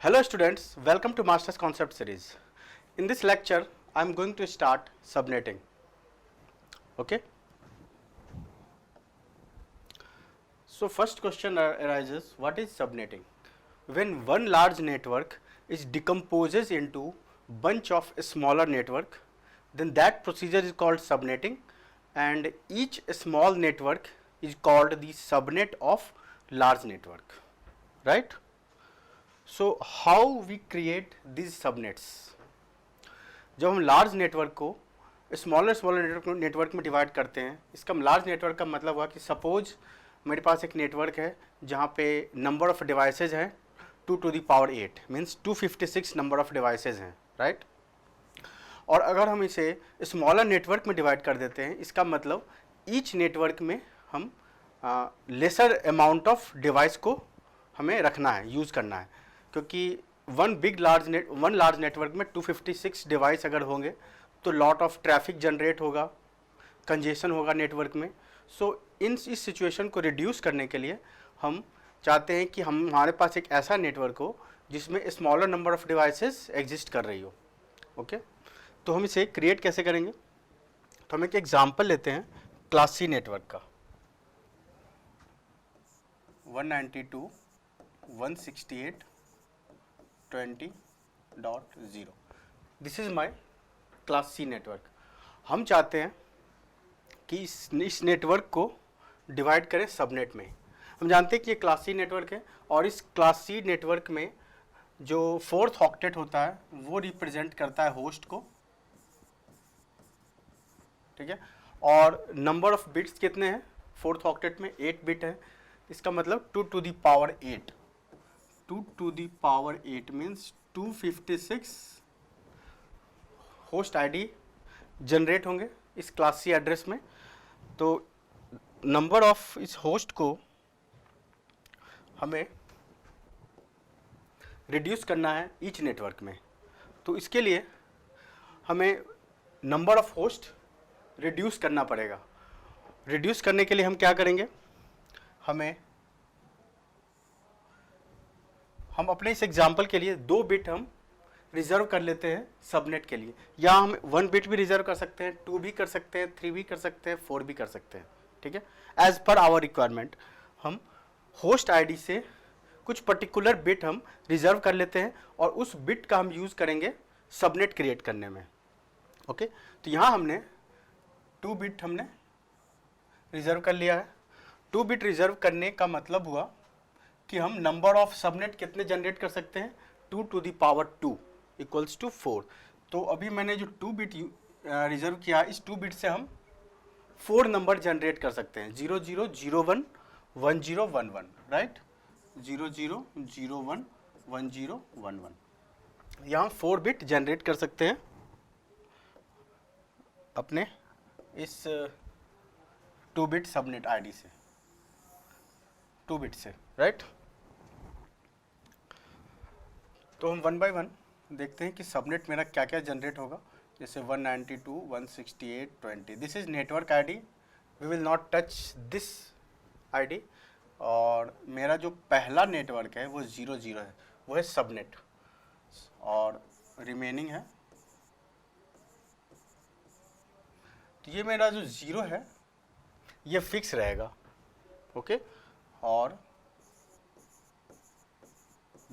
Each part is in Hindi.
Hello students, welcome to Masters Concept Series. In this lecture, I am going to start subnetting. Okay. So first question arises, what is subnetting? When one large network is decomposes into bunch of smaller network, then that procedure is called subnetting, and each small network is called the subnet of large network, right? So how we create these subnets? जब हम लार्ज नेटवर्क को स्मॉलर नेटवर्क में डिवाइड करते हैं, इसका लार्ज नेटवर्क का मतलब हुआ कि सपोज मेरे पास एक नेटवर्क है जहाँ पे नंबर ऑफ डिवाइसेज हैं 2 to the power 8 means 256 number of devices हैं, राइट। और अगर हम इसे स्मॉलर नेटवर्क में डिवाइड कर देते हैं, इसका मतलब ईच नेटवर्क में हम लेसर अमाउंट ऑफ डिवाइस को हमें रखना है, यूज़ करना है, क्योंकि वन लार्ज नेटवर्क में 256 डिवाइस अगर होंगे तो लॉट ऑफ ट्रैफिक जनरेट होगा, कंजेशन होगा नेटवर्क में। सो इस सिचुएशन को रिड्यूस करने के लिए हम चाहते हैं कि हमारे पास एक ऐसा नेटवर्क हो जिसमें smaller number of devices exist कर रही हो। ओके, तो हम इसे क्रिएट कैसे करेंगे? तो हम एक एग्जांपल लेते हैं क्लास सी नेटवर्क का, 192.168.20.0। This is my class C network. हम चाहते हैं कि इस नेटवर्क को डिवाइड करें सबनेट में। हम जानते हैं कि ये क्लास सी नेटवर्क है और इस क्लास सी नेटवर्क में जो 4th ऑक्टेट होता है वो रिप्रेजेंट करता है होस्ट को, ठीक है। और नंबर ऑफ बिट्स कितने हैं 4th ऑक्टेट में? 8 बिट है। इसका मतलब 2 to the power 8, 2 to the power 8 means 256 host ID generate होंगे इस क्लास सी एड्रेस में। तो नंबर ऑफ इस होस्ट को हमें रिड्यूस करना है ईच नेटवर्क में। तो इसके लिए हमें नंबर ऑफ होस्ट रिड्यूस करना पड़ेगा। रिड्यूस करने के लिए हम क्या करेंगे? हम अपने इस एग्जाम्पल के लिए 2 बिट हम रिजर्व कर लेते हैं सबनेट के लिए, या हम 1 बिट भी रिजर्व कर सकते हैं, 2 भी कर सकते हैं, 3 भी कर सकते हैं, 4 भी कर सकते हैं, ठीक है। एज पर आवर रिक्वायरमेंट हम होस्ट आईडी से कुछ पर्टिकुलर बिट हम रिजर्व कर लेते हैं और उस बिट का हम यूज़ करेंगे सबनेट क्रिएट करने में। ओके, तो यहाँ हमने 2 बिट हमने रिजर्व कर लिया है। 2 बिट रिजर्व करने का मतलब हुआ कि हम नंबर ऑफ सबनेट कितने जनरेट कर सकते हैं? 2 to the power 2 equals to 4। तो अभी मैंने जो 2 बिट रिजर्व किया, इस 2 बिट से हम 4 नंबर जनरेट कर सकते हैं, 0001 1011, राइट, 0001 1011। यहाँ 4 बिट जनरेट कर सकते हैं अपने इस 2 बिट सबनेट आईडी से, 2 बिट से, राइट। तो हम 1 by 1 देखते हैं कि सबनेट मेरा क्या क्या जनरेट होगा। जैसे 192.168.20, this is network ID, we will not touch this ID. और मेरा जो पहला नेटवर्क है वो 00 है, वो है सबनेट, और रिमेनिंग है। तो ये मेरा जो 0 है ये फिक्स रहेगा, ओके। और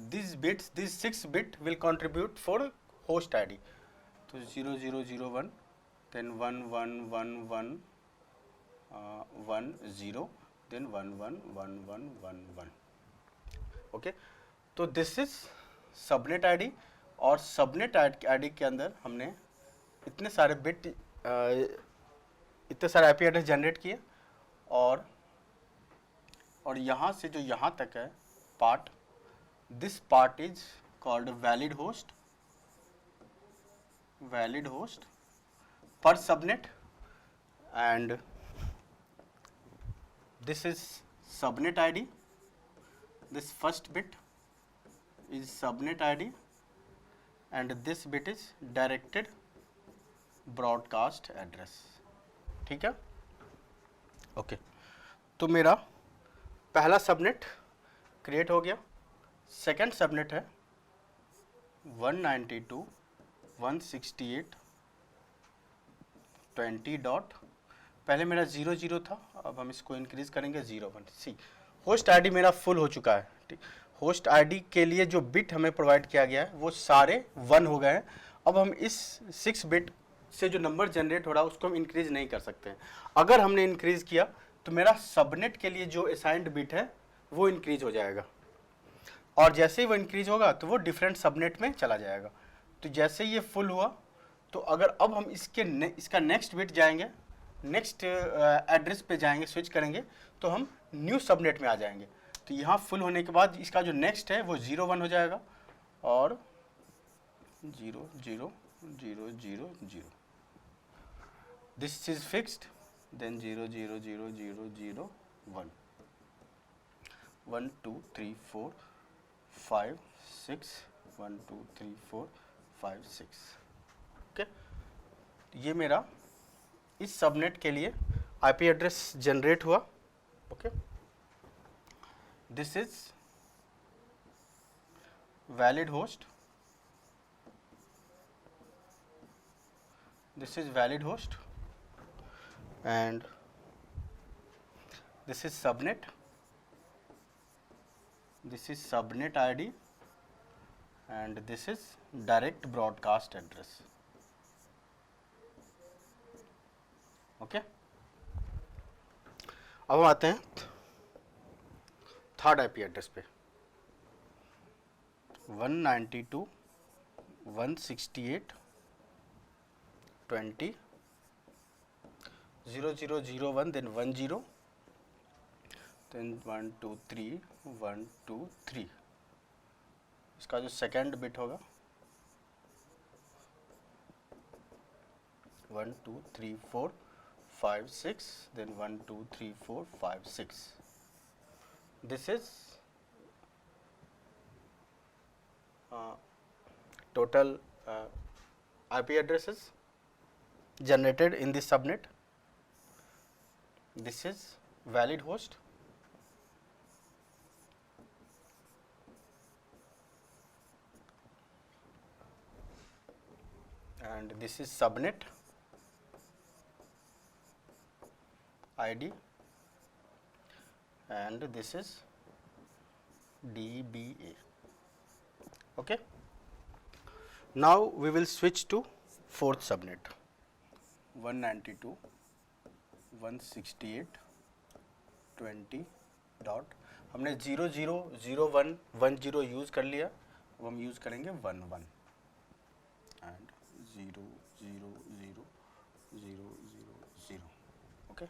this 6 bit will contribute for host ID. तो 0001, then 111110, then 111111। ओके, तो दिस इज सबनेट आईडी। और सबनेट आईडी के अंदर हमने इतने सारे बिट, इतने सारे आईपी एड्रेस जनरेट किए, और यहाँ से जो यहाँ तक है part, this part is called valid host per subnet, and this is subnet ID. This first bit is subnet ID and this bit is directed broadcast address, ठीक है। ओके, तो मेरा पहला सबनेट क्रिएट हो गया। सेकेंड सबनेट है 192.168.20 डॉट, पहले मेरा 00 था, अब हम इसको इंक्रीज करेंगे 01। सी होस्ट आईडी मेरा फुल हो चुका है। ठीक, होस्ट आईडी के लिए जो बिट हमें प्रोवाइड किया गया है वो सारे 1 हो गए हैं। अब हम इस 6 बिट से जो नंबर जनरेट हो रहा है उसको हम इंक्रीज नहीं कर सकते हैं। अगर हमने इंक्रीज किया तो मेरा सबनेट के लिए जो असाइंड बिट है वो इंक्रीज हो जाएगा, और जैसे ही वो इंक्रीज होगा तो वो डिफरेंट सबनेट में चला जाएगा। तो जैसे ये फुल हुआ तो अगर अब हम इसका नेक्स्ट बिट जाएंगे, नेक्स्ट एड्रेस पे जाएंगे, स्विच करेंगे तो हम न्यू सबनेट में आ जाएंगे। तो यहाँ फुल होने के बाद इसका जो नेक्स्ट है वो 01 हो जाएगा और 00000। This is fixed, then 0000001 1 2 3 4 5 6 1 2 3 4 5 6। Okay, ये मेरा इस सबनेट के लिए आईपी एड्रेस जनरेट हुआ। Okay, this is valid host, this is valid host, and this is subnet, this is subnet ID, and this is direct broadcast address. Okay, अब हम आते हैं थर्ड आईपी एड्रेस पे, 192.168.20 0001, then 10, then 1 2 3 1 2 3। इसका जो सेकेंड बिट होगा 1 2 3 4 5 6, then 1 2 3 4 5 6। This is total IP addresses generated in this subnet. This is valid host, and this is subnet ID, and this is DBA. Okay, now we will switch to fourth subnet, 192.168.20 dot, हमने 000110 यूज़ कर लिया, अब हम यूज़ करेंगे 11 and 00000। Okay,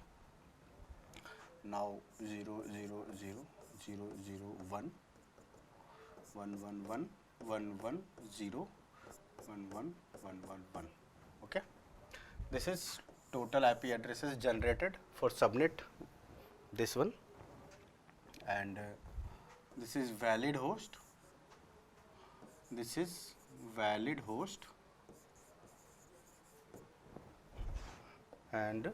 now 0000001 111 110 11111। okay, this is total IP addresses generated for subnet, this one, and this is valid host, this is valid host, and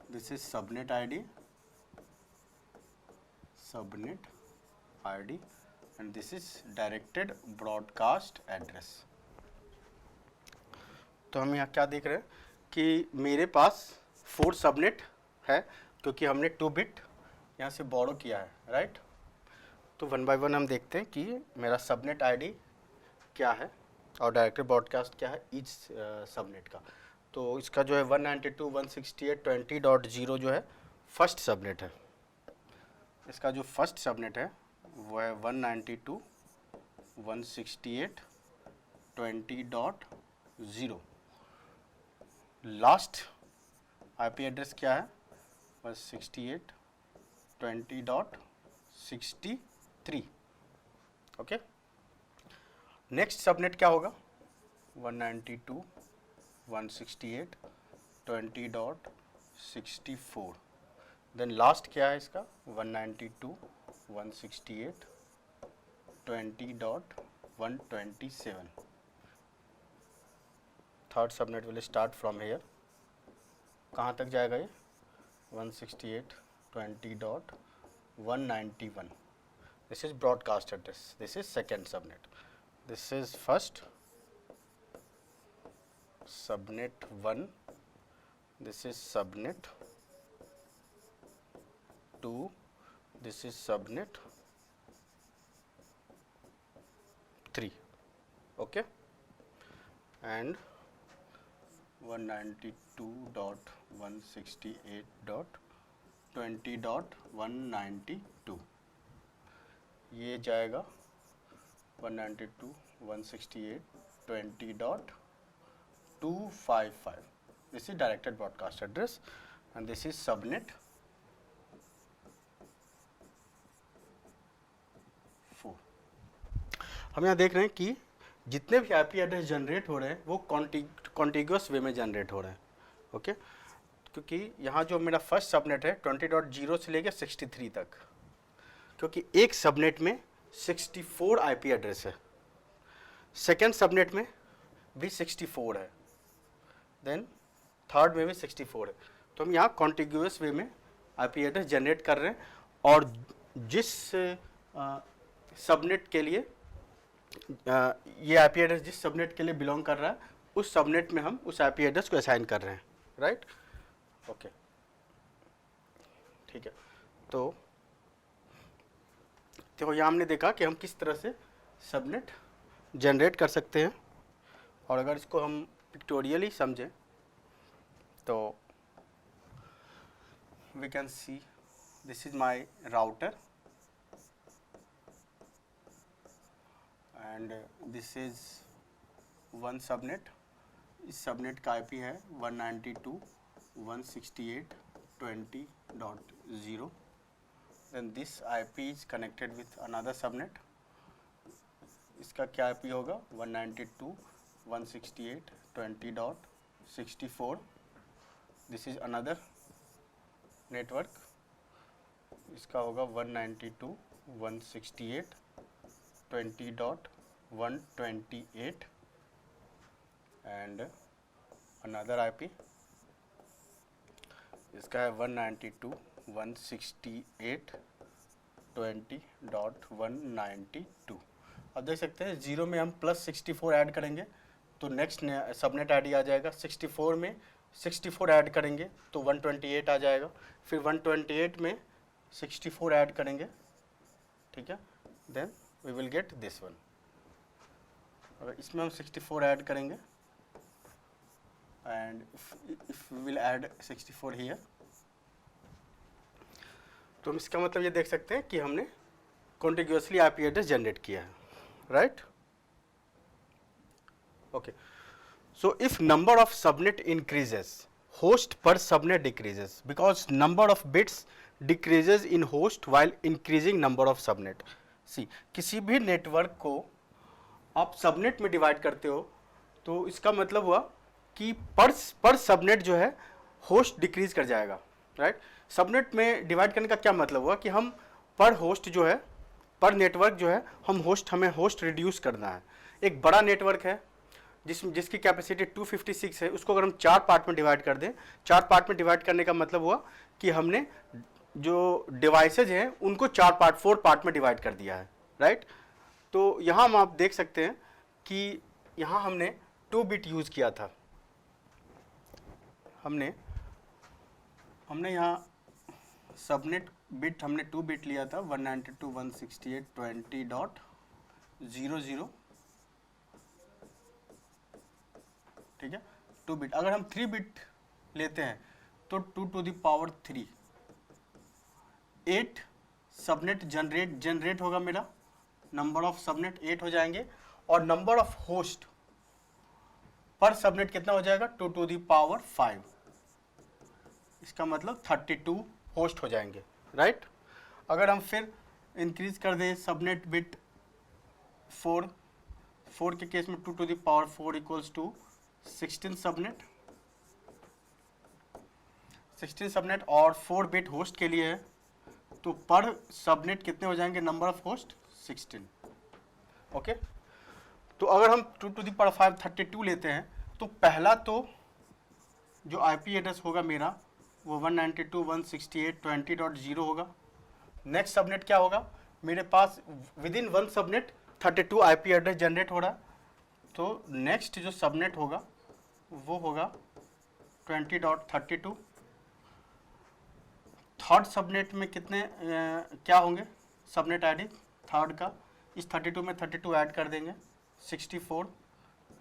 this is subnet ID, and this is directed broadcast address। तो हम यहाँ क्या देख रहे हैं कि मेरे पास 4 सबनेट है क्योंकि हमने 2 बिट यहाँ से बोरो किया है, राइट। तो 1 बाय 1 हम देखते हैं कि मेरा सबनेट आईडी क्या है और डायरेक्टेड ब्रॉडकास्ट क्या है ईच सबनेट का। तो इसका जो है 192.168.20.0 जो है फर्स्ट सबनेट है। इसका जो फर्स्ट सबनेट है वो है 192.168.20.0। लास्ट आईपी एड्रेस क्या है, 168.20.63। ओके, नेक्स्ट सबनेट क्या होगा, 192.168.20.64। देन लास्ट क्या है इसका, 192.168.20.127। Third subnet will start from here, कहाँ तक जाएगा ये, 168.20.191। This is broadcast address, this is second subnet. this is first subnet 1, this is subnet 2, this is subnet 3, okay, and 192.168.20.192 ये जाएगा 192.168.20.255. This is directed broadcast address and this is subnet 4. हम यहाँ देख रहे हैं कि जितने भी आईपी एड्रेस जनरेट हो रहे हैं वो कॉन्टिग्यूअस वे में जनरेट हो रहे हैं, ओके क्योंकि यहाँ जो मेरा फर्स्ट सबनेट है 20.0 से लेकर 63 तक, क्योंकि एक सबनेट में 64 आईपी एड्रेस है, सेकेंड सबनेट में भी 64 है, देन थर्ड में भी 64 है, तो हम यहाँ कॉन्टिग्यूअस वे में आईपी एड्रेस जनरेट कर रहे हैं और जिस सबनेट के लिए ये आईपी एड्रेस जिस सबनेट के लिए बिलोंग कर रहा है उस सबनेट में हम उस आईपी एड्रेस को असाइन कर रहे हैं, राइट, ओके, ठीक है। तो यहाँ हमने देखा कि हम किस तरह से सबनेट जनरेट कर सकते हैं और अगर इसको हम पिक्टोरियली समझें तो we can see this is my router and this is one subnet, इस सबनेट का आईपी है 192.168.20.0, then this IP is connected with another subnet, इसका क्या IP होगा 192.168.20.64, this is another network, इसका होगा 192.168.20.128 and another IP इसका है 192.168.20.192। अब देख सकते हैं 0 में हम +64 ऐड करेंगे तो नेक्स्ट सबनेट आईडी आ जाएगा, 64 में 64 ऐड करेंगे तो 128 आ जाएगा, फिर 128 में 64 ऐड करेंगे, ठीक है, then we will get this one. अगर इसमें हम 64 ऐड करेंगे and if we will add 64 here, तो हम इसका मतलब ये देख सकते हैं कि हमने कॉन्टिग्यूअसली आईपी एड्रेस जनरेट किया है, right, okay. So if number of subnet increases host per subnet decreases because number of bits decreases in host while increasing number of subnet. See किसी भी नेटवर्क को आप सबनेट में डिवाइड करते हो तो इसका मतलब हुआ कि पर सबनेट जो है होस्ट डिक्रीज कर जाएगा, राइट। सबनेट में डिवाइड करने का क्या मतलब हुआ कि हम पर होस्ट जो है, पर नेटवर्क जो है हमें होस्ट रिड्यूस करना है। एक बड़ा नेटवर्क है जिसकी कैपेसिटी 256 है, उसको अगर हम 4 पार्ट में डिवाइड कर दें, 4 पार्ट में डिवाइड करने का मतलब हुआ कि हमने जो डिवाइसेज हैं उनको 4 पार्ट में डिवाइड कर दिया है, राइट। तो यहाँ हम आप देख सकते हैं कि यहाँ हमने 2 बिट यूज़ किया था, हमने यहाँ सबनेट बिट हमने 2 बिट लिया था 192.168.20.0, ठीक है, 2 बिट। अगर हम 3 बिट लेते हैं तो 2 to the power 3 8 subnet generate होगा, मेरा नंबर ऑफ सबनेट 8 हो जाएंगे और number of host per subnet कितना हो जाएगा 2 to the power 5, इसका मतलब 32 होस्ट हो जाएंगे, राइट। अगर हम फिर इंक्रीज कर दें सबनेट बिट 4 के केस में 2 to the power 4 equals to 16 subnet, 16 subnet और 4 बिट होस्ट के लिए है तो पर सबनेट कितने हो जाएंगे नंबर ऑफ होस्ट 16, ओके। तो अगर हम 2 to the power 5 32 लेते हैं तो पहला तो जो आईपी एड्रेस होगा मेरा वो 192.168.20.0 होगा। नेक्स्ट सबनेट क्या होगा, मेरे पास within one subnet 32 IP address generate हो रहा है, तो नेक्स्ट जो सबनेट होगा वो होगा 20.32। थर्ड सबनेट में कितने क्या होंगे सबनेट आईडी थर्ड का, इस 32 में 32 ऐड कर देंगे 64,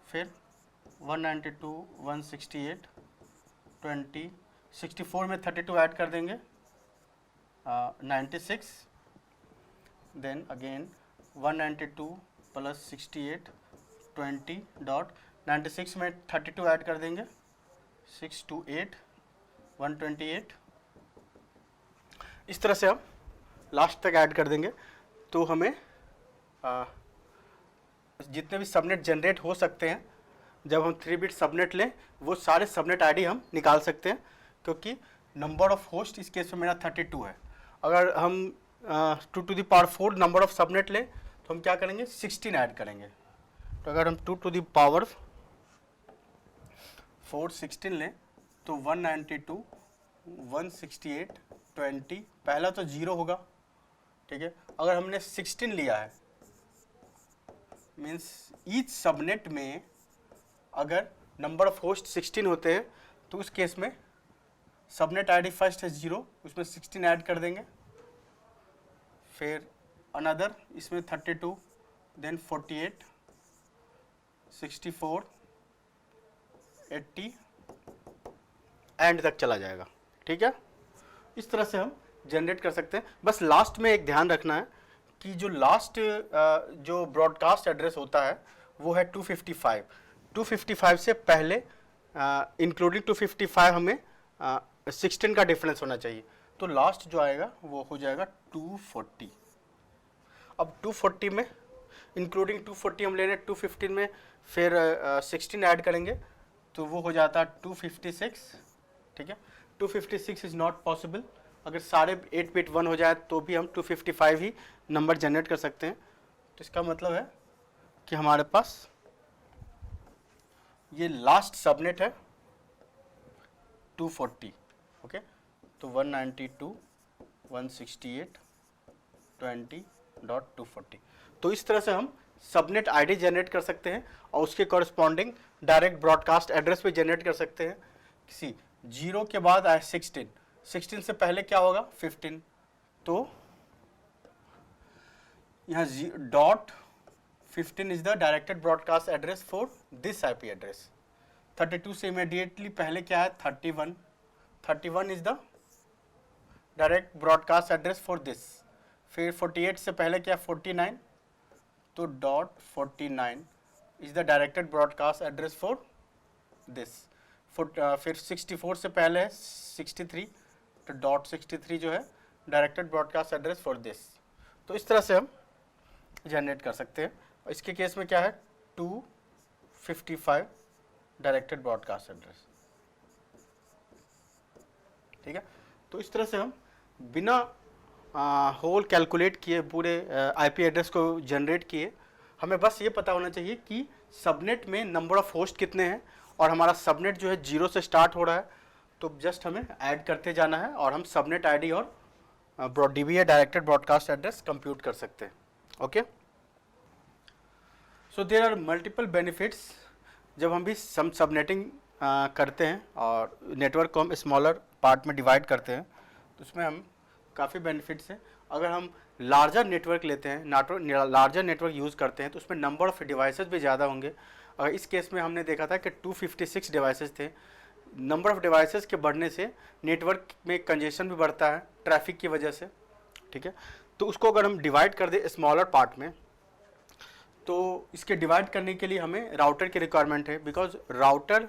फिर 192 168 20, 64 में 32 ऐड कर देंगे 96, देन अगेन 192 प्लस 68 20 डॉट 96 में 32 ऐड कर देंगे 628 128, इस तरह से हम लास्ट तक ऐड कर देंगे। तो हमें जितने भी सबनेट जनरेट हो सकते हैं, जब हम 3 बिट सबनेट लें वो सारे सबनेट आईडी हम निकाल सकते हैं, क्योंकि नंबर ऑफ होस्ट इस केस में मेरा 32 है। अगर हम 2 to the power 4 number of subnet लें तो हम क्या करेंगे 16 ऐड करेंगे। तो अगर हम 2 to the power 4 16 लें तो 192 168 20, पहला तो 0 होगा, ठीक है। अगर हमने 16 लिया है मीन्स ईच सबनेट में अगर नंबर ऑफ होस्ट 16 होते हैं तो उस केस में सबनेट आईडी फर्स्ट है 0, उसमें 16 ऐड कर देंगे, फिर अनदर इसमें 32, देन 48 64 80 एंड तक चला जाएगा, ठीक है। इस तरह से हम जनरेट कर सकते हैं। बस लास्ट में एक ध्यान रखना है कि जो लास्ट जो ब्रॉडकास्ट एड्रेस होता है वो है 255। 255 से पहले इंक्लूडिंग 255 हमें 16 का डिफरेंस होना चाहिए, तो लास्ट जो आएगा वो हो जाएगा 240। अब 240 में इंक्लूडिंग 240 हम ले रहे हैं 215 में, फिर 16 ऐड करेंगे तो वो हो जाता है 256, ठीक है। 256 इज़ नॉट पॉसिबल, अगर सारे 8 बिट 1 हो जाए तो भी हम 255 ही नंबर जनरेट कर सकते हैं। तो इसका मतलब है कि हमारे पास ये लास्ट सबनेट है 240, ओके। तो 192 168 20.240। तो इस तरह से हम सबनेट आईडी जनरेट कर सकते हैं और उसके कॉरस्पॉन्डिंग डायरेक्ट ब्रॉडकास्ट एड्रेस भी जनरेट कर सकते हैं। किसी 0 के बाद आए 16, 16 से पहले क्या होगा 15, तो यहाँ dot 15 is the directed broadcast address for this IP address. 32 से इमीडिएटली पहले क्या है 31, 31 is the direct broadcast address for this, फिर 48 से पहले क्या 49, तो dot 49 is the directed broadcast address for this, फिर 64 से पहले है 63, तो डॉट 63 जो है directed broadcast address for this. तो इस तरह से हम जनरेट कर सकते हैं। इसके केस में क्या है 255 डायरेक्टेड ब्रॉडकास्ट एड्रेस, ठीक है। तो इस तरह से हम बिना होल कैलकुलेट किए पूरे आईपी एड्रेस को जनरेट किए, हमें बस ये पता होना चाहिए कि सबनेट में नंबर ऑफ होस्ट कितने हैं और हमारा सबनेट जो है 0 से स्टार्ट हो रहा है, तो जस्ट हमें ऐड करते जाना है और हम सबनेट आईडी और DBA directed broadcast address compute कर सकते हैं, okay. So there are multiple benefits जब हम भी सबनेटिंग करते हैं और नेटवर्क को हम स्मॉलर पार्ट में डिवाइड करते हैं, तो उसमें हम काफ़ी बेनिफिट्स हैं। अगर हम लार्जर नेटवर्क लेते हैं, लार्जर नेटवर्क यूज़ करते हैं, तो उसमें नंबर ऑफ़ डिवाइसेस भी ज़्यादा होंगे। इस केस में हमने देखा था कि 256 डिवाइसेस थे। नंबर ऑफ़ डिवाइसेस के बढ़ने से नेटवर्क में कंजेशन भी बढ़ता है ट्रैफिक की वजह से, ठीक है। तो उसको अगर हम डिवाइड कर दें स्मॉलर पार्ट में, तो इसके डिवाइड करने के लिए हमें राउटर की रिक्वायरमेंट है, because router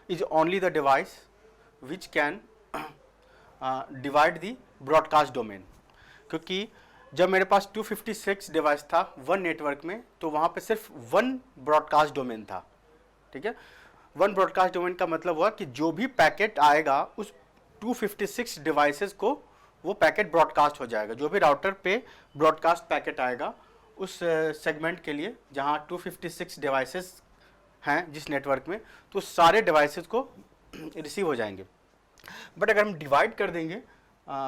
is only the device which can divide the broadcast domain. क्योंकि जब मेरे पास 256 डिवाइस था वन नेटवर्क में, तो वहाँ पे सिर्फ वन ब्रॉडकास्ट डोमेन था, ठीक है। वन ब्रॉडकास्ट डोमेन का मतलब हुआ कि जो भी पैकेट आएगा उस 256 डिवाइसेस को वो पैकेट ब्रॉडकास्ट हो जाएगा। जो भी राउटर पे ब्रॉडकास्ट पैकेट आएगा उस सेगमेंट के लिए जहाँ 256 डिवाइसेस हैं जिस नेटवर्क में, तो सारे डिवाइसेस को रिसीव हो जाएंगे। बट अगर हम डिवाइड कर देंगे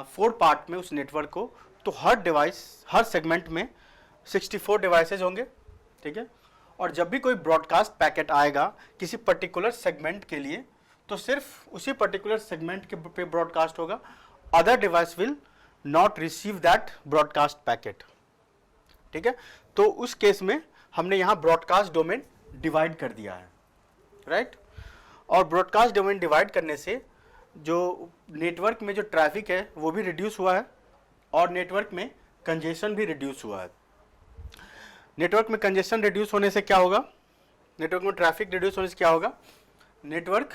4 पार्ट में उस नेटवर्क को, तो हर डिवाइस हर सेगमेंट में 64 डिवाइसेस होंगे ठीक है। और जब भी कोई ब्रॉडकास्ट पैकेट आएगा किसी पर्टिकुलर सेगमेंट के लिए, तो सिर्फ उसी पर्टिकुलर सेगमेंट के पे ब्रॉडकास्ट होगा, other device will not receive that broadcast packet, ठीक है। तो उस केस में हमने यहाँ ब्रॉडकास्ट डोमेन डिवाइड कर दिया है, राइट। और ब्रॉडकास्ट डोमेन डिवाइड करने से जो नेटवर्क में जो ट्रैफिक है वो भी रिड्यूस हुआ है और नेटवर्क में कंजेशन भी रिड्यूस हुआ है। नेटवर्क में कंजेशन रिड्यूस होने से क्या होगा, नेटवर्क में ट्रैफिक रिड्यूस होने से क्या होगा, नेटवर्क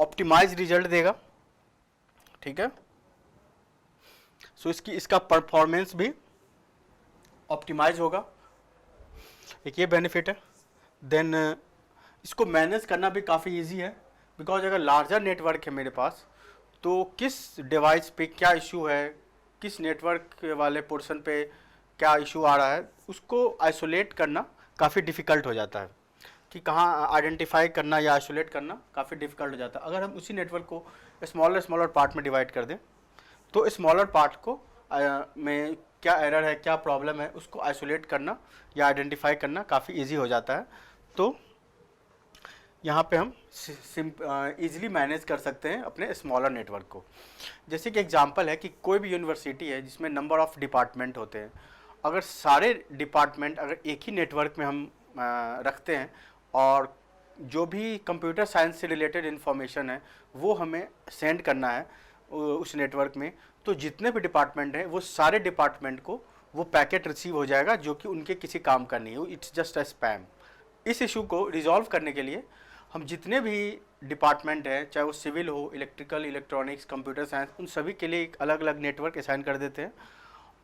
ऑप्टिमाइज रिजल्ट देगा, ठीक है। सो इसका परफॉर्मेंस भी ऑप्टिमाइज होगा, एक ये बेनिफिट है। देन इसको मैनेज करना भी काफ़ी इजी है, बिकॉज अगर लार्जर नेटवर्क है मेरे पास, तो किस डिवाइस पे क्या इशू है, किस नेटवर्क वाले पोर्शन पे क्या इशू आ रहा है, उसको आइसोलेट करना काफ़ी डिफ़िकल्ट हो जाता है, कि कहाँ आइडेंटिफाई करना या आइसोलेट करना काफ़ी डिफ़िकल्ट हो जाता है। अगर हम उसी नेटवर्क को स्मॉलर पार्ट में डिवाइड कर दें, तो स्मॉलर पार्ट को में क्या एरर है, क्या प्रॉब्लम है, उसको आइसोलेट करना या आइडेंटिफाई करना काफ़ी ईजी हो जाता है। तो यहाँ पे हम ईजिली मैनेज कर सकते हैं अपने स्मॉलर नेटवर्क को। जैसे कि एग्जांपल है कि कोई भी यूनिवर्सिटी है जिसमें नंबर ऑफ़ डिपार्टमेंट होते हैं, अगर सारे डिपार्टमेंट अगर एक ही नेटवर्क में हम रखते हैं और जो भी कंप्यूटर साइंस से रिलेटेड इन्फॉर्मेशन है वो हमें सेंड करना है उस नेटवर्क में, तो जितने भी डिपार्टमेंट हैं वो सारे डिपार्टमेंट को वो पैकेट रिसीव हो जाएगा जो कि उनके किसी काम का नहीं हो, इट्स जस्ट अ स्पैम। इस इशू को रिजॉल्व करने के लिए हम जितने भी डिपार्टमेंट हैं, चाहे वो सिविल हो, इलेक्ट्रिकल, इलेक्ट्रॉनिक्स, कंप्यूटर साइंस, उन सभी के लिए एक अलग अलग नेटवर्क असाइन कर देते हैं,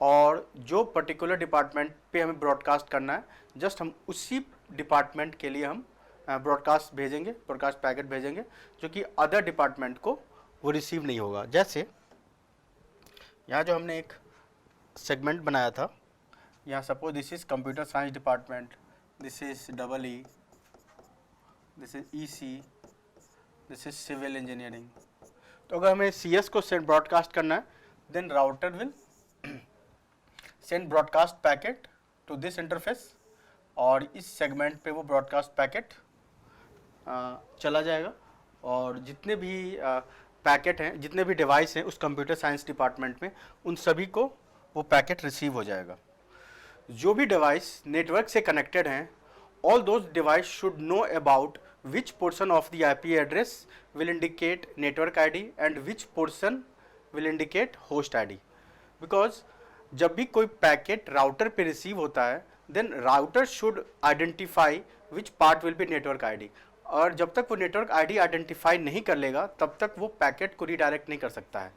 और जो पर्टिकुलर डिपार्टमेंट पे हमें ब्रॉडकास्ट करना है, जस्ट हम उसी डिपार्टमेंट के लिए हम ब्रॉडकास्ट भेजेंगे, ब्रॉडकास्ट पैकेट भेजेंगे, जो कि अदर डिपार्टमेंट को वो रिसीव नहीं होगा। जैसे यहाँ जो हमने एक सेगमेंट बनाया था, यहाँ suppose this is computer science department, this is EE, this is EC, this is civil engineering. तो अगर हमें CS को सेंड ब्रॉडकास्ट करना है, then router will send broadcast packet to this interface, और इस सेगमेंट पे वो ब्रॉडकास्ट पैकेट चला जाएगा, और जितने भी पैकेट हैं, जितने भी डिवाइस हैं उस कंप्यूटर साइंस डिपार्टमेंट में, उन सभी को वो पैकेट रिसीव हो जाएगा। जो भी डिवाइस नेटवर्क से कनेक्टेड हैं, all those device should know about which portion of the IP address will indicate network ID and which portion will indicate host ID, because जब भी कोई पैकेट राउटर पे रिसीव होता है, then router should identify which part will be network ID, और जब तक वो नेटवर्क ID आइडेंटिफाई नहीं कर लेगा तब तक वो पैकेट को रीडायरेक्ट नहीं कर सकता है।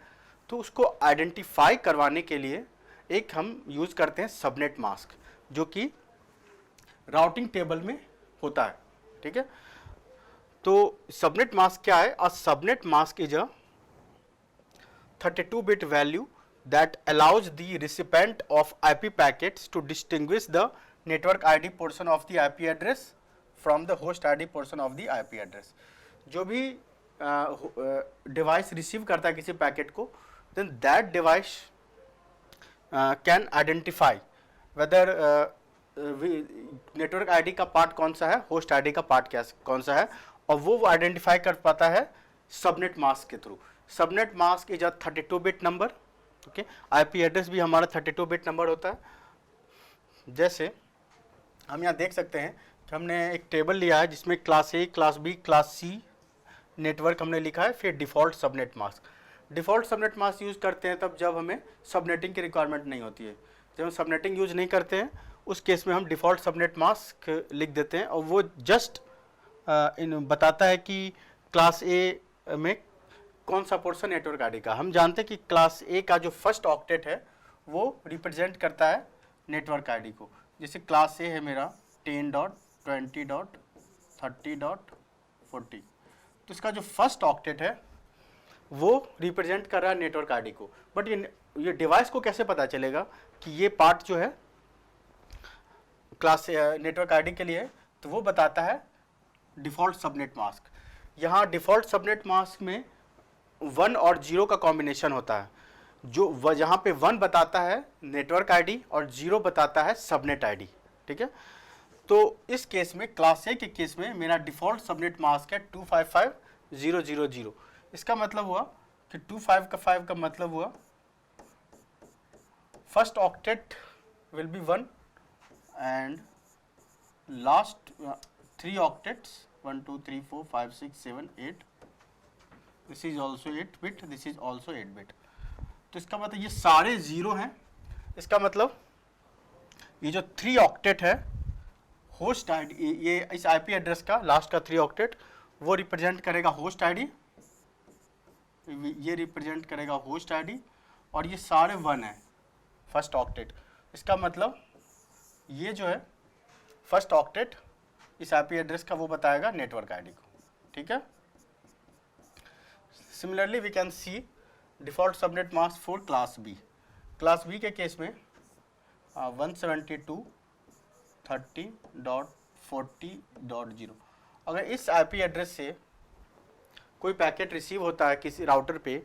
तो उसको आइडेंटिफाई करवाने के लिए एक हम यूज़ करते हैं सबनेट मास्क, जो कि राउटिंग टेबल में होता है, ठीक है। तो सबनेट मास्क क्या है? A subnet mask is a 32-bit value that allows the recipient of IP packets to distinguish the network ID portion of the IP address from the host ID portion of the IP address. जो भी डिवाइस रिसीव करता है किसी पैकेट को, then that device can identify whether network ID का पार्ट कौन सा है, होस्ट ID का पार्ट कौन सा है, और वो आइडेंटिफाई कर पाता है सबनेट मास्क के through. Subnet mask is a 32-bit number, okay. IP address भी हमारा 32-bit नंबर होता है। जैसे हम यहाँ देख सकते हैं कि हमने एक टेबल लिया है जिसमें class A, class B, class C network हमने लिखा है, फिर default subnet mask. Default subnet mask use करते हैं तब जब हमें सबनेटिंग की रिक्वायरमेंट नहीं होती है। जब हम सबनेटिंग यूज़ नहीं करते हैं उस केस में हम डिफ़ॉल्ट सबनेट मास्क लिख देते हैं, और वो जस्ट बताता है कि क्लास A में कौन सा पोर्शन नेटवर्क ID का। हम जानते हैं कि क्लास A का जो फर्स्ट ऑक्टेट है वो रिप्रेजेंट करता है नेटवर्क ID को। जैसे क्लास A है मेरा 10.20.30.40, तो इसका जो फर्स्ट ऑक्टेट है वो रिप्रेजेंट कर रहा है नेटवर्क ID को। बट ये डिवाइस को कैसे पता चलेगा कि ये पार्ट जो है क्लास नेटवर्क ID के लिए है? तो वो बताता है डिफ़ॉल्ट सबनेट मास्क। यहाँ डिफ़ॉल्ट सबनेट मास्क में 1 और 0 का कॉम्बिनेशन होता है, जो यहाँ पे 1 बताता है नेटवर्क ID और 0 बताता है सबनेट ID, ठीक है। तो इस केस में, क्लास ए के केस में मेरा डिफ़ॉल्ट सबनेट मास्क है 255.0.0.0। इसका मतलब हुआ कि 255 का मतलब हुआ first octet will be 1 and last 3 octets 1 2 3 4 5 6 7 8, this is also 8 bit, this is also 8 bit. तो इसका मतलब ये सारे जीरो हैं। इसका मतलब ये जो 3 ऑक्टेट है होस्ट आईडी, ये इस आईपी एड्रेस का लास्ट का 3 ऑक्टेट वो रिप्रेजेंट करेगा होस्ट आईडी, ये रिप्रेजेंट करेगा होस्ट आईडी, और ये सारे 1 है फर्स्ट ऑक्टेट। इसका मतलब ये जो है फर्स्ट ऑक्टेट इस आईपी एड्रेस का वो बताएगा नेटवर्क आईडी को, ठीक है। Similarly we can see default subnet mask for class B. Class B के केस में 172.30.40.0। अगर इस आईपी एड्रेस से कोई पैकेट रिसीव होता है किसी राउटर पे,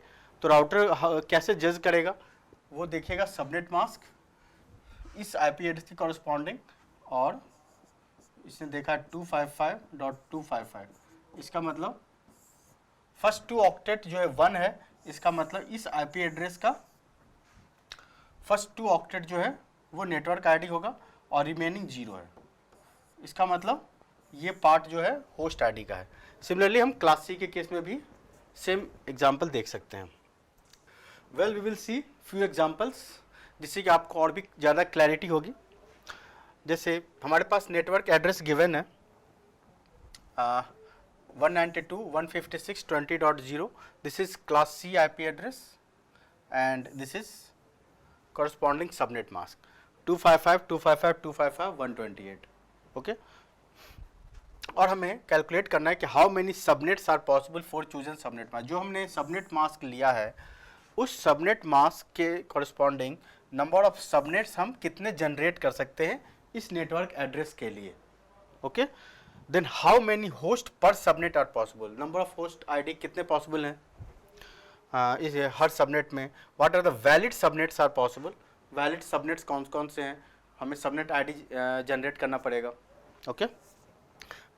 तो राउटर कैसे जज करेगा? वो देखेगा सबनेट मास्क इस आईपी एड्रेस के कॉरस्पॉन्डिंग, और इसने देखा 255.255। इसका मतलब फर्स्ट 2 ऑक्टेट जो है 1 है, इसका मतलब इस आईपी एड्रेस का फर्स्ट 2 ऑक्टेट जो है वो नेटवर्क आईडी होगा और रिमेनिंग 0 है। इसका मतलब ये पार्ट जो है होस्ट आईडी का है। सिमिलरली हम क्लास सी के केस में भी सेम एग्जांपल देख सकते हैं। Well we will see few examples जिससे कि आपको और भी ज़्यादा क्लैरिटी होगी। जैसे हमारे पास नेटवर्क एड्रेस गिवन है 192.156.20.0, this is class C IP address and this is corresponding subnet mask 255.255.255.128, okay. और हमें कैलकुलेट करना है कि how many subnets are possible for chosen subnet mask. जो हमने सबनेट मास्क लिया है उस सबनेट मास्क के कॉरस्पॉन्डिंग नंबर ऑफ सबनेट्स हम कितने जनरेट कर सकते हैं इस नेटवर्क एड्रेस के लिए, okay. Then how many host per subnet are possible, number of host ID कितने पॉसिबल हैं इस हर सबनेट में। What are the valid subnets are possible, valid subnets कौन कौन से हैं, हमें सबनेट आईडी जनरेट करना पड़ेगा, okay.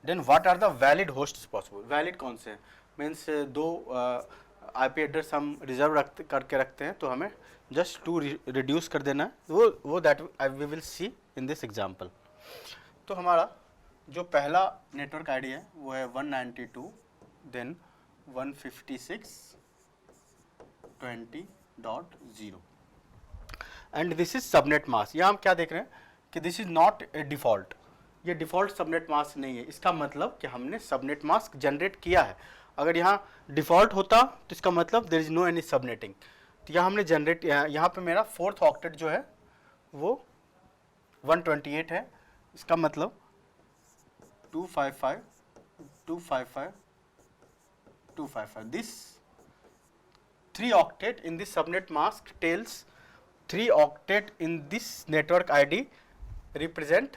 Then what are the valid hosts possible, valid कौन से हैं, मीन्स 2 आईपी एड्रेस हम रिजर्व करके रखते हैं, तो हमें जस्ट 2 रिड्यूस कर देना है, वो that we will see in this example. तो हमारा जो पहला नेटवर्क आईडी है वो है 192 then 156.20.0 and this is subnet mask. यहाँ हम क्या देख रहे हैं कि this is not a default, ये डिफ़ॉल्ट सबनेट मास्क नहीं है। इसका मतलब कि हमने सबनेट मास्क जनरेट किया है। अगर यहाँ डिफ़ॉल्ट होता तो इसका मतलब there is no any subnetting. तो यहाँ हमने जनरेट, यहाँ पे मेरा 4th ऑक्टेट जो है वो 128 है। इसका मतलब 255.255.255, this 3 octet in this subnet mask tells 3 octet in this network ID represent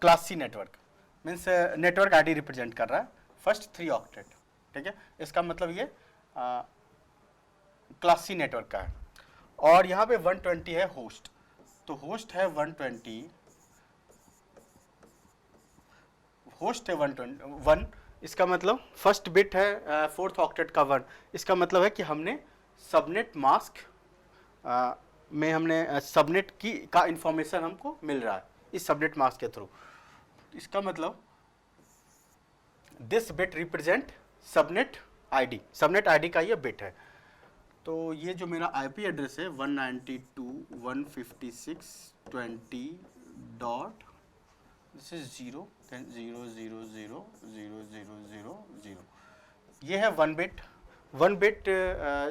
class C network, means network ID represent कर रहा है फर्स्ट 3 octet, ठीक है। इसका मतलब ये क्लास सी नेटवर्क का है। और यहाँ पे 120 है होस्ट, तो होस्ट है 120, होस्ट है 121। इसका मतलब फर्स्ट बिट है 4th ऑक्टेट का 1। इसका मतलब है कि हमने सबनेट मास्क में हमने सबनेट की का इंफॉर्मेशन हमको मिल रहा है इस सबनेट मास्क के थ्रू। इसका मतलब this bit represent subnet ID, subnet ID का ये बिट है। तो ये जो मेरा आईपी एड्रेस है 192.156.20. दिस इज 0 then 0000000, ये है 1 बिट। 1 बिट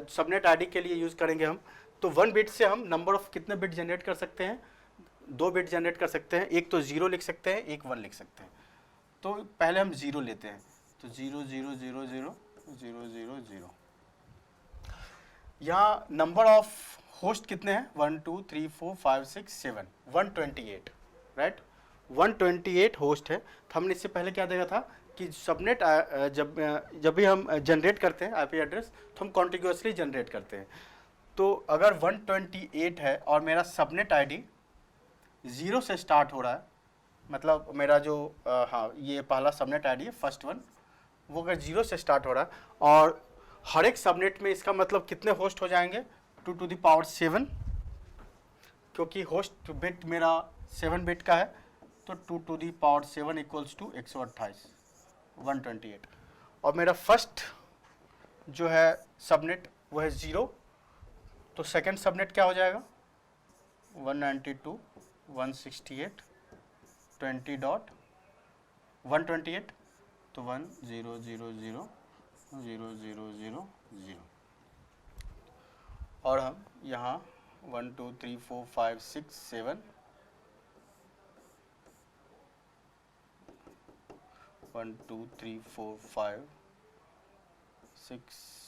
सबनेट आईडी के लिए यूज़ करेंगे हम। तो 1 बिट से हम नंबर ऑफ कितने बिट जनरेट कर सकते हैं, 2 बिट जनरेट कर सकते हैं। एक तो 0 लिख सकते हैं, एक 1 लिख सकते हैं। तो पहले हम 0 लेते हैं, तो 0000000। यहाँ नंबर ऑफ होस्ट कितने हैं, 1 2 3 4 5 6 7, 128, राइट। 128 होस्ट है। तो हमने इससे पहले क्या देखा था कि सबनेट जब भी हम जनरेट करते हैं आईपी एड्रेस तो हम कॉन्टिग्यूसली जनरेट करते हैं। तो अगर 128 है और मेरा सबनेट आईडी 0 से स्टार्ट हो रहा है, मतलब मेरा जो हाँ ये पहला सबनेट आईडी है फर्स्ट वन, वो अगर 0 से स्टार्ट हो रहा है और हर एक सबनेट में इसका मतलब कितने होस्ट हो जाएंगे 2 टू द पावर 7, क्योंकि होस्ट बिट मेरा 7 बिट का है तो 2 to the power 7 equals to 128 128। और मेरा फर्स्ट जो है सबनेट वो है 0, तो सेकंड सबनेट क्या हो जाएगा 192.168.20.128, तो 100000000 और हम यहाँ 1 2 3 4 5 6 7 1 2 3 4 5 6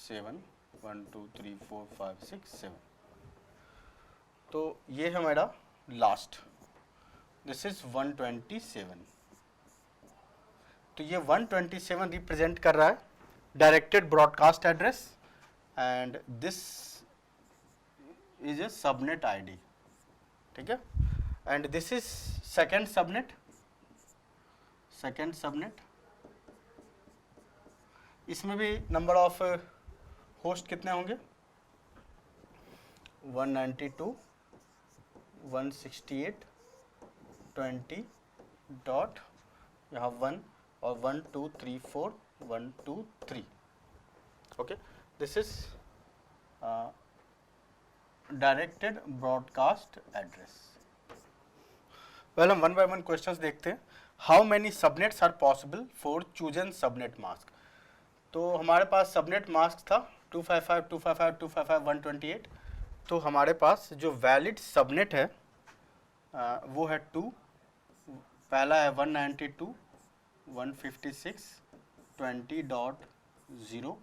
7 1 2 3 4 5 6 7, तो ये है मेरा लास्ट, दिस इज 127। तो ये 127 रिप्रेजेंट कर रहा है directed broadcast address and this is a subnet ID, ठीक है। And this is second subnet, इसमें भी नंबर ऑफ होस्ट कितने होंगे 192 168 20 डॉट यहाँ 1 और 1 2 3 4 1 2 3, okay. This is directed broadcast address. Well हम वन बाय वन क्वेश्चंस देखते हैं। How many subnets are possible for chosen subnet mask. तो हमारे पास सबनेट मास्क था 255 255 255 128, तो हमारे पास जो वैलिड सबनेट है वो है 2, पहला है 192.156.20.0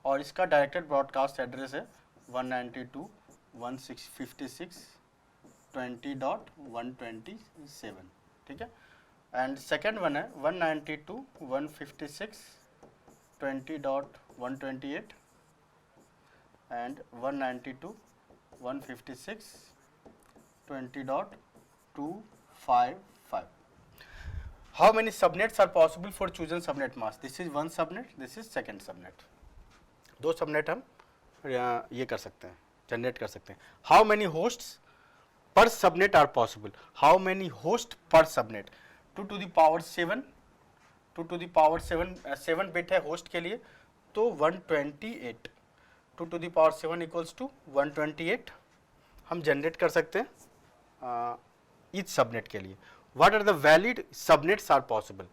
और इसका डायरेक्टेड ब्रॉडकास्ट एड्रेस है 192.156.20.127, ठीक है। एंड सेकेंड वन है 192.156.20.128 and 192.156.20.255. How many subnets are possible for chosen subnet mask? This is one subnet, this is second subnet. दो सबनेट हम ये कर सकते हैं, जनरेट कर सकते हैं। How many hosts per subnet are possible? How many hosts per subnet? 2 to the power 7, 2 to the power 7 bit है होस्ट के लिए, तो 128, 2 to the power 7 equals to 128 हम जनरेट कर सकते हैं ईच सबनेट के लिए। What are the valid subnets are possible?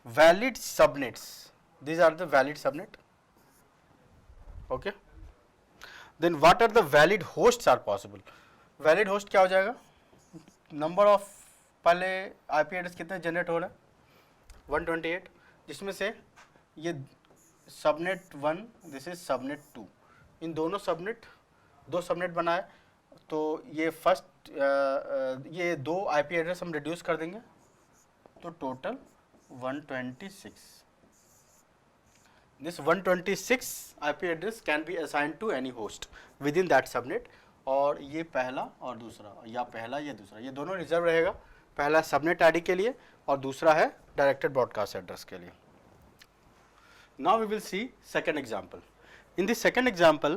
Valid subnets, these are the valid subnet, okay. Then what are the valid hosts are possible? Valid host क्या हो जाएगा, नंबर ऑफ पहले आईपी एड्रेस कितने जनरेट हो रहा है 128, जिसमें से ये सबनेट 1, दिस इज सबनेट 2, इन दोनों सबनेट, दो सबनेट बनाए, तो ये फर्स्ट ये दो आईपी एड्रेस हम रिड्यूस कर देंगे, तो total 126। This 126 IP address can be assign to any host within that subnet, और ये पहला और दूसरा, या पहला या दूसरा, ये दोनों रिजर्व रहेगा, पहला सबनेट आईडी के लिए और दूसरा है डायरेक्टेड ब्रॉडकास्ट एड्रेस के लिए। Now we will see second example. In the second example,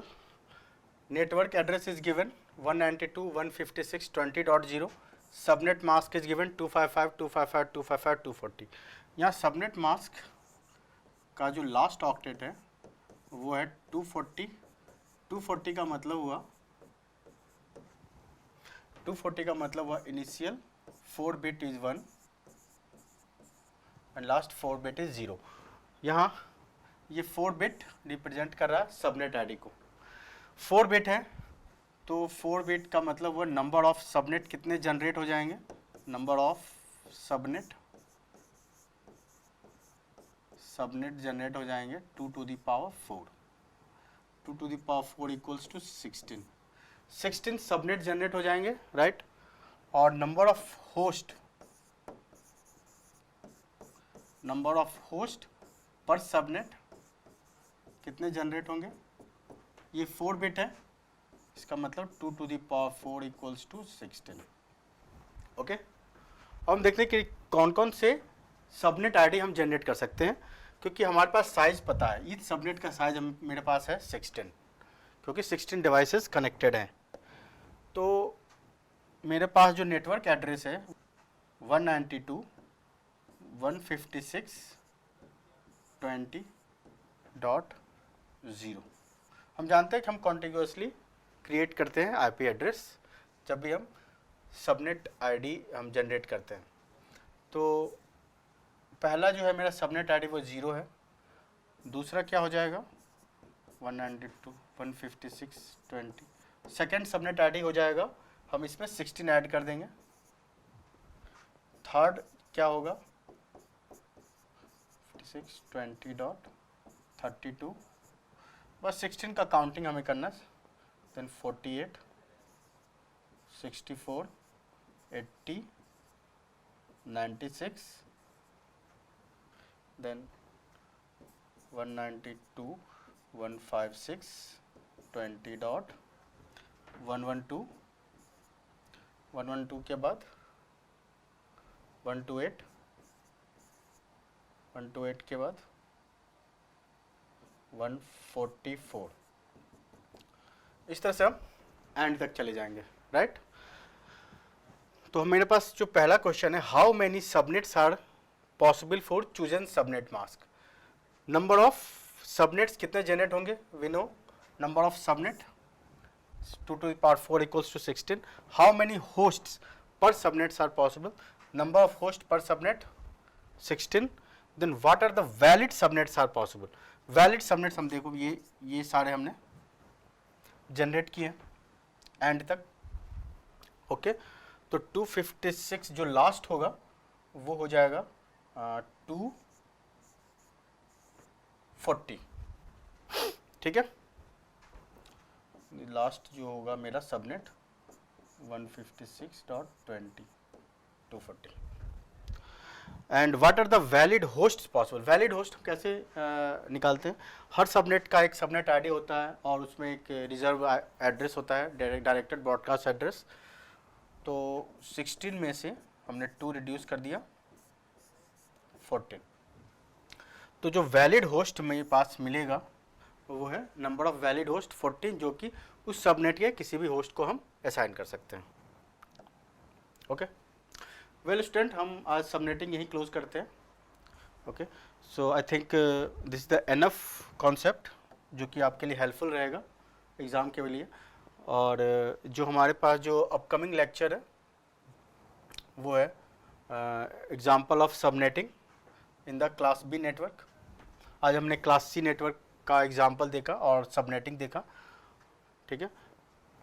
network address is given 192.156.20.0, subnet mask is given 255 255 255 240। यहाँ subnet mask का जो लास्ट ऑक्टेट है वो है 240, 240 का मतलब हुआ 240 का मतलब हुआ initial 4 bit is 1 and last 4 bit is 0। यहाँ ये 4 बिट रिप्रेजेंट कर रहा है सबनेट आईडी को, 4 बिट है तो 4 बिट का मतलब वो नंबर ऑफ सबनेट कितने जनरेट हो जाएंगे, नंबर ऑफ सबनेट जनरेट हो जाएंगे 2 to the power 4, 2 to the power 4 equals to 16 subnet generate हो जाएंगे, राइट। और number of host per subnet कितने जनरेट होंगे, ये 4 बिट है, इसका मतलब 2 to the power 4 equals to 16, okay. अब हम देखते हैं कि कौन कौन से सबनेट आईडी हम जनरेट कर सकते हैं, क्योंकि हमारे पास साइज़ पता है। ईच सबनेट का साइज मेरे पास है 16, क्योंकि 16 डिवाइसेस कनेक्टेड हैं। तो मेरे पास जो नेटवर्क एड्रेस है 192.156.20.0। हम जानते हैं कि हम कॉन्टिग्यूसली क्रिएट करते हैं आईपी एड्रेस जब भी हम सबनेट आईडी हम जनरेट करते हैं। तो पहला जो है मेरा सबनेट आईडी वो 0 है। दूसरा क्या हो जाएगा 192.156.20। सेकेंड सबनेट आईडी हो जाएगा, हम इसमें 16 ऐड कर देंगे। थर्ड क्या होगा 56.20.32, बस 16 का काउंटिंग हमें करना। देन 48, 64, 80, 96, देन 192.156.20.112, 112 के बाद 128, 128 के बाद 144। इस तरह से हम एंड तक चले जाएंगे, राइट। तो मेरे पास जो पहला क्वेश्चन है, how many subnets are possible for chosen subnet mask. Number of subnets कितने जनरेट होंगे, we know number of subnet 2 to the power 4 equals to 16. How many hosts per subnets are possible? Number of hosts per subnet 16. Then what are the valid subnets are possible? Valid subnets हम देखो ये सारे हमने जनरेट किए एंड तक, ओके। तो 256 जो लास्ट होगा वो हो जाएगा 240, ठीक है। लास्ट जो होगा मेरा subnet 156.20 240। And what are the valid host possible. Valid host कैसे निकालते हैं, हर सबनेट का एक सबनेट आईडी होता है और उसमें एक रिजर्व एड्रेस होता है, डायरेक्टेड ब्रॉडकास्ट एड्रेस। तो 16 में से हमने 2 रिड्यूस कर दिया 14। तो जो वैलिड होस्ट मेरे पास मिलेगा वो है नंबर ऑफ वैलिड होस्ट 14, जो कि उस सबनेट के किसी भी होस्ट को हम असाइन कर सकते हैं, ओके। वेल स्टूडेंट, हम आज सबनेटिंग यही क्लोज करते हैं, okay. So I think this is the enough concept जो कि आपके लिए हेल्पफुल रहेगा एग्ज़ाम के लिए। और जो हमारे पास जो अपकमिंग लेक्चर है वो है example of subnetting in the class B network. आज हमने क्लास सी नेटवर्क का एग्जाम्पल देखा और सबनेटिंग देखा, ठीक है।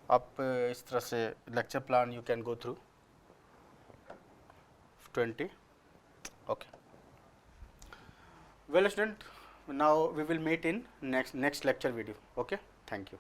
आप इस तरह से lecture plan you can go through 20, okay. Well student, now we will meet in next lecture video, okay. Thank you.